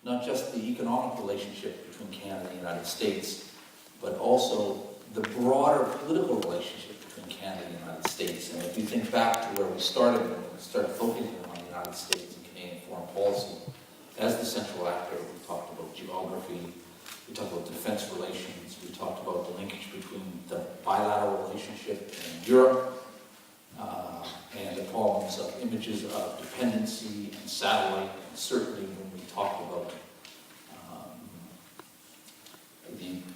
not just the economic relationship between Canada and the United States, but also the broader political relationship between Canada and the United States. And if you think back to where we started, when we started focusing on the United States and Canadian foreign policy, as the central actor, we talked about geography, we talked about defense relations, we talked about the linkage between the bilateral relationship in Europe, and the problems of images of dependency and satellite, and certainly when we talked about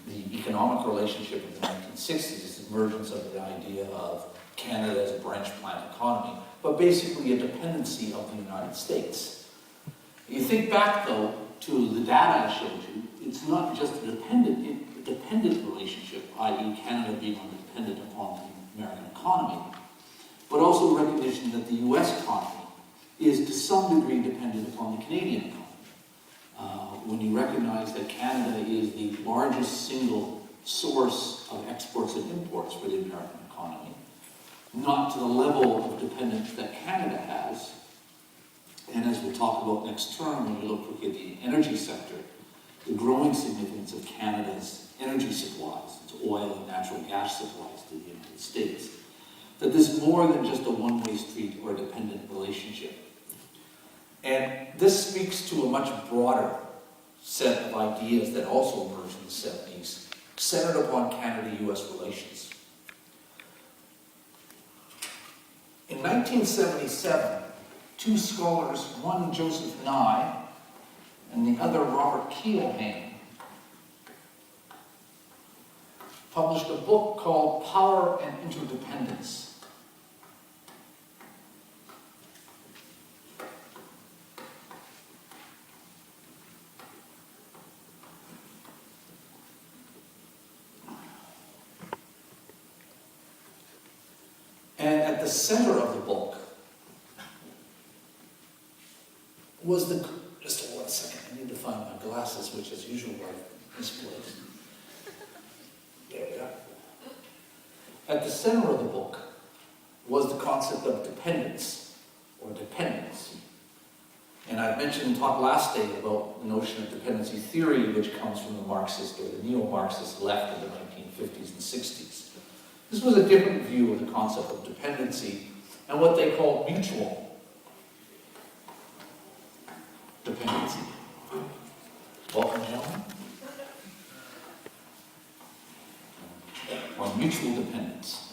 the economic relationship in the 1960s, the emergence of the idea of Canada as a branch plant economy, but basically a dependency of the United States. You think back, though, to the data I showed you, it's not just a dependent relationship, i.e. Canada being dependent upon the American economy, but also recognition that the US economy is to some degree dependent upon the Canadian economy. When you recognize that Canada is the largest single source of exports and imports for the American economy, not to the level of dependence that Canada has, and as we'll talk about next term when we look at the energy sector, the growing significance of Canada's energy supplies, its oil and natural gas supplies to the United States, that this is more than just a one-way street or a dependent relationship. And this speaks to a much broader set of ideas that also emerged in the 70s, centered upon Canada-US relations. In 1977, two scholars, one Joseph Nye and the other Robert Keohane, published a book called Power and Interdependence. And at the center of the book was the, just hold on a second, I need to find my glasses, which as usual are misplaced. There we are. At the center of the book was the concept of dependence, or dependency. And I talked last day about the notion of dependency theory, which comes from the Marxist or the neo-Marxist left of the 1950s and 60s. This was a different view of the concept of dependency and what they called mutual dependency. Welcome, gentlemen. Or mutual dependence.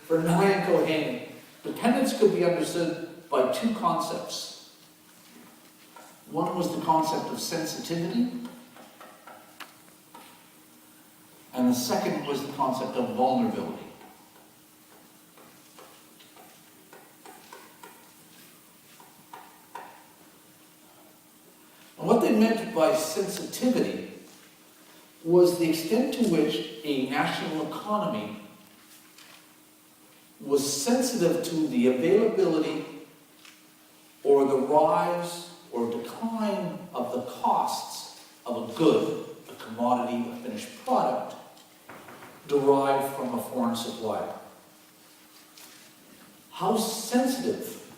For Nye and Keohane, dependence could be understood by two concepts. One was the concept of sensitivity, and the second was the concept of vulnerability. And what they meant by sensitivity was the extent to which a national economy was sensitive to the availability or the rise or decline of the costs of a good, a commodity, a finished product, derived from a foreign supplier. How sensitive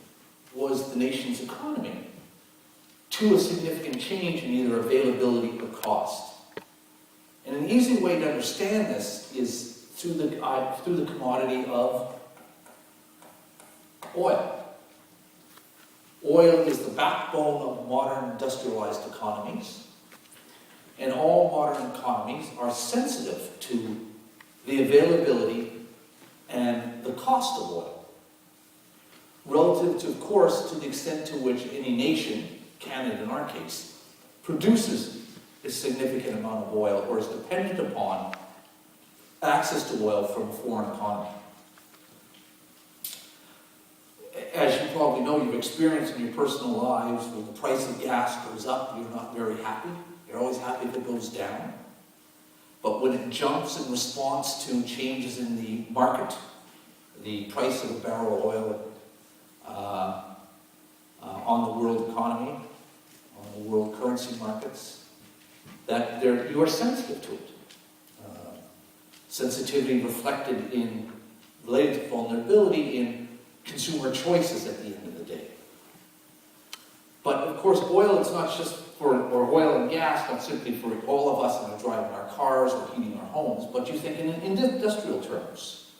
was the nation's economy to a significant change in either availability or cost? And an easy way to understand this is through the commodity of oil. Oil is the backbone of modern industrialized economies, and all modern economies are sensitive to the availability and the cost of oil. Relative to, of course, to the extent to which any nation, Canada in our case, produces a significant amount of oil or is dependent upon access to oil from a foreign economy. As you probably know, you've experienced in your personal lives, when the price of gas goes up, you're not very happy. You're always happy if it goes down. But when it jumps in response to changes in the market, the price of a barrel of oil on the world economy, on the world currency markets, that you are sensitive to it. Sensitivity related to vulnerability in consumer choices at the end of the day. But of course, oil is not just or oil and gas, not simply for all of us that are driving our cars or heating our homes, but you think in industrial terms.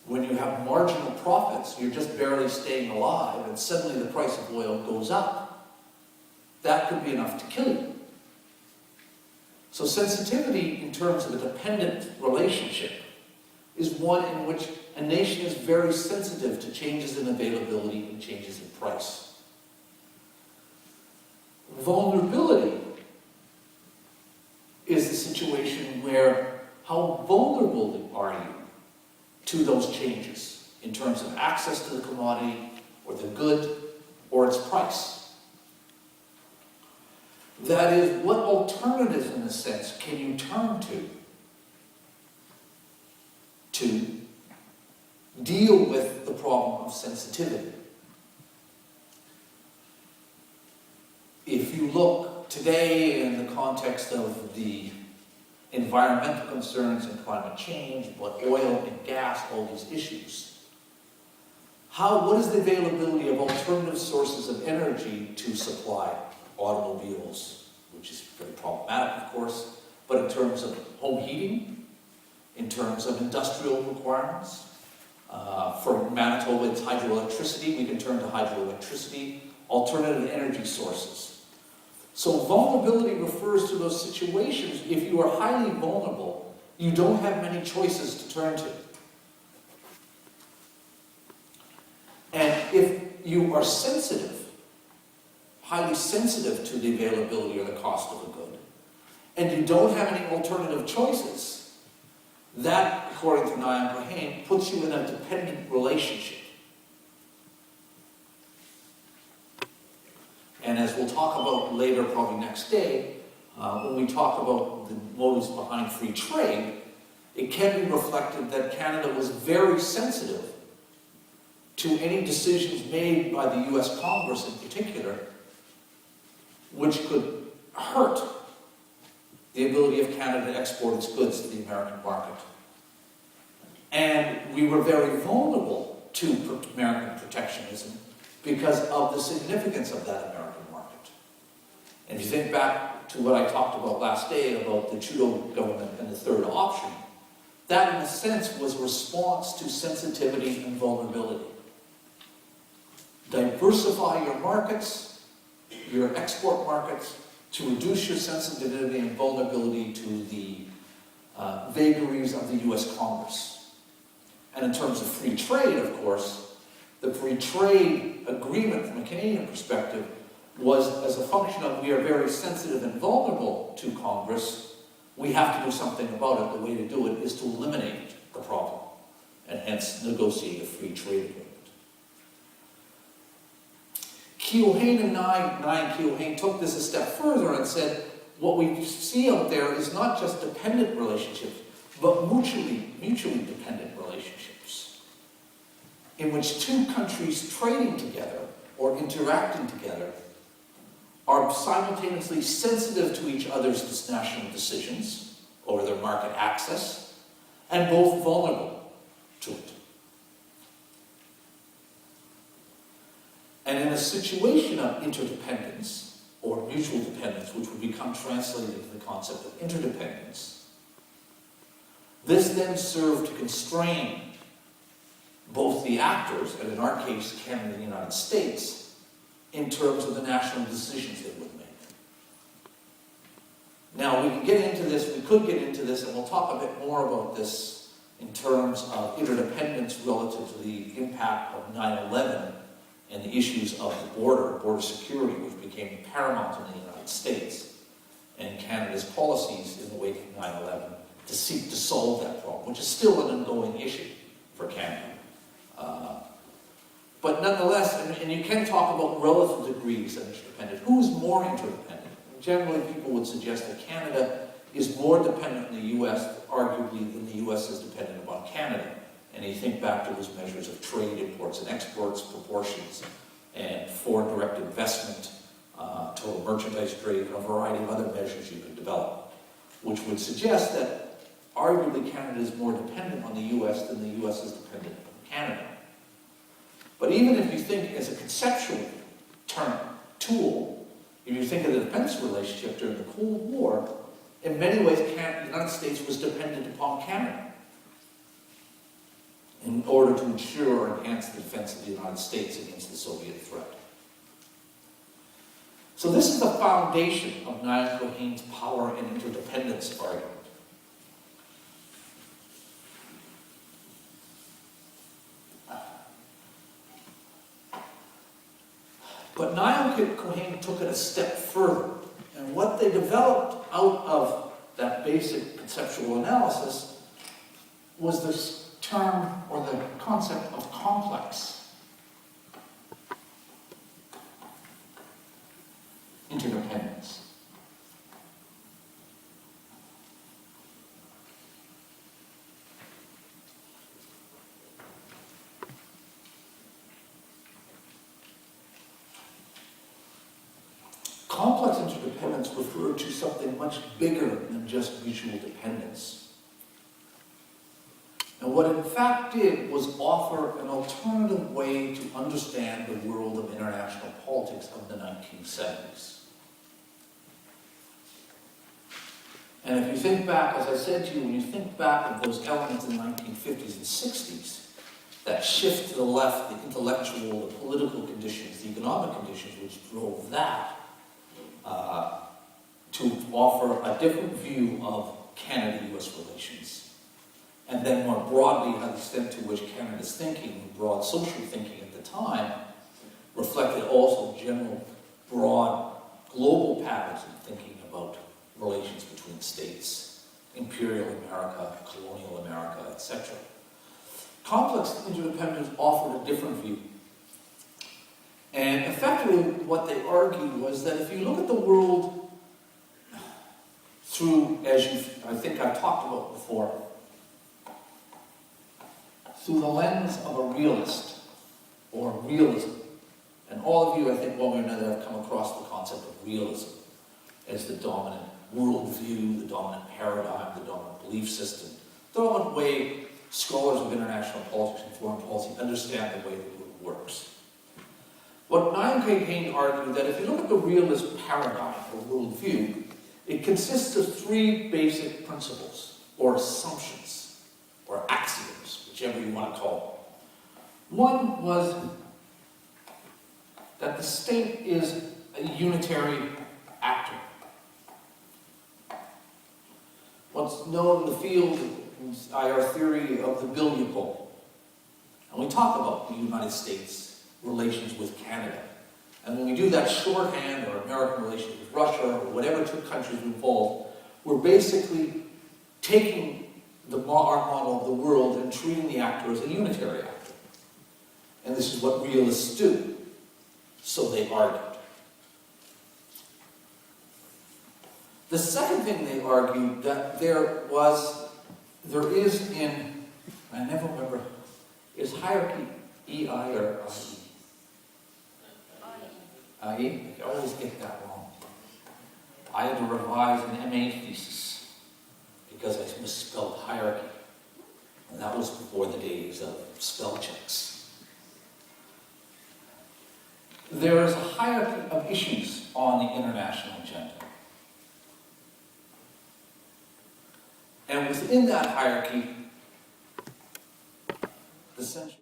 When you have marginal profits, you're just barely staying alive, and suddenly the price of oil goes up. That could be enough to kill you. So sensitivity in terms of a dependent relationship is one in which a nation is very sensitive to changes in availability and changes in price. Vulnerability is the situation where how vulnerable are you to those changes in terms of access to the commodity or the good or its price. That is, what alternatives, in a sense, can you turn to deal with the problem of sensitivity? If you look today in the context of the environmental concerns and climate change, but oil and gas, all these issues, what is the availability of alternative sources of energy to supply automobiles, which is very problematic, of course, but in terms of home heating, in terms of industrial requirements. For Manitoba, it's hydroelectricity. We can turn to hydroelectricity, alternative energy sources. So vulnerability refers to those situations. If you are highly vulnerable, you don't have many choices to turn to. And if you are sensitive, highly sensitive to the availability or the cost of a good, and you don't have any alternative choices, that, according to Niall Brehane, puts you in a dependent relationship. And as we'll talk about later, probably next day, when we talk about the motives behind free trade, it can be reflected that Canada was very sensitive to any decisions made by the US Congress in particular, which could hurt the ability of Canada to export its goods to the American market. And we were very vulnerable to American protectionism because of the significance of that American market. And if you think back to what I talked about last day about the Trudeau government and the third option, that in a sense was a response to sensitivity and vulnerability. Diversify your markets, your export markets, to reduce your sensitivity and vulnerability to the vagaries of the US Congress. And in terms of free trade, of course, the free trade agreement from a Canadian perspective was as a function of we are very sensitive and vulnerable to Congress, we have to do something about it. The way to do it is to eliminate the problem and hence negotiate a free trade agreement. Keohane and Keohane took this a step further and said, what we see out there is not just dependent relationships, but mutually dependent relationships, in which two countries trading together or interacting together are simultaneously sensitive to each other's national decisions over their market access, and both vulnerable to it. And in a situation of interdependence, or mutual dependence, which would become translated into the concept of interdependence, this then served to constrain both the actors, and in our case, Canada and the United States, in terms of the national decisions they would make. Now, we could get into this, and we'll talk a bit more about this in terms of interdependence relative to the impact of 9/11 and the issues of the border security, which became paramount in the United States, and Canada's policies in the wake of 9/11 to seek to solve that problem, which is still an ongoing issue for Canada. But nonetheless, and you can talk about relative degrees of interdependence. Who's more interdependent? Generally, people would suggest that Canada is more dependent on the U.S., arguably, than the U.S. is dependent upon Canada. And you think back to those measures of trade, imports and exports, proportions, and foreign direct investment, total merchandise trade, and a variety of other measures you could develop, which would suggest that arguably Canada is more dependent on the US than the US is dependent on Canada. But even if you think as a conceptual tool, if you think of the defense relationship during the Cold War, in many ways the United States was dependent upon Canada in order to ensure or enhance the defense of the United States against the Soviet threat. So this is the foundation of Niall Keohane's power and interdependence argument. But Niall Keohane took it a step further, and what they developed out of that basic conceptual analysis was this term or the concept of complex interdependence. Complex interdependence referred to something much bigger than just mutual dependence. And what it in fact did was offer an alternative way to understand the world of international politics of the 1970s. And if you think back, as I said to you, when you think back of those elements in the 1950s and 60s, that shift to the left, the intellectual, the political conditions, the economic conditions which drove that, to offer a different view of Canada-US relations. And then more broadly, the extent to which Canada's thinking, broad social thinking at the time, reflected also general, broad, global patterns in thinking about relations between states, imperial America, colonial America, etc. Complex interdependence offered a different view. And effectively, what they argued was that if you look at the world through, as I think I've talked about before, through the lens of a realist, or realism, and all of you, I think, one way or another, have come across the concept of realism as the dominant worldview, the dominant paradigm, the dominant belief system, the dominant way scholars of international politics and foreign policy understand the way the world works. What Niall Keohane argued that if you look at the realist paradigm or worldview, it consists of three basic principles, or assumptions, or axioms, whichever you want to call them. One was that the state is a unitary actor. What's known in the field is our theory of the billiard ball. And we talk about the United States relations with Canada. And when we do that shorthand, or American relations with Russia, or whatever two countries involved, we're basically taking our model of the world and treating the actor as a unitary actor. And this is what realists do. So they argued. The second thing they argued that there is in, I never remember, is hierarchy EI or IE? IE? I always get that wrong. I had to revise an MA thesis because I misspelled hierarchy. And that was before the days of spell checks. There is a hierarchy of issues on the international agenda. And within that hierarchy, the central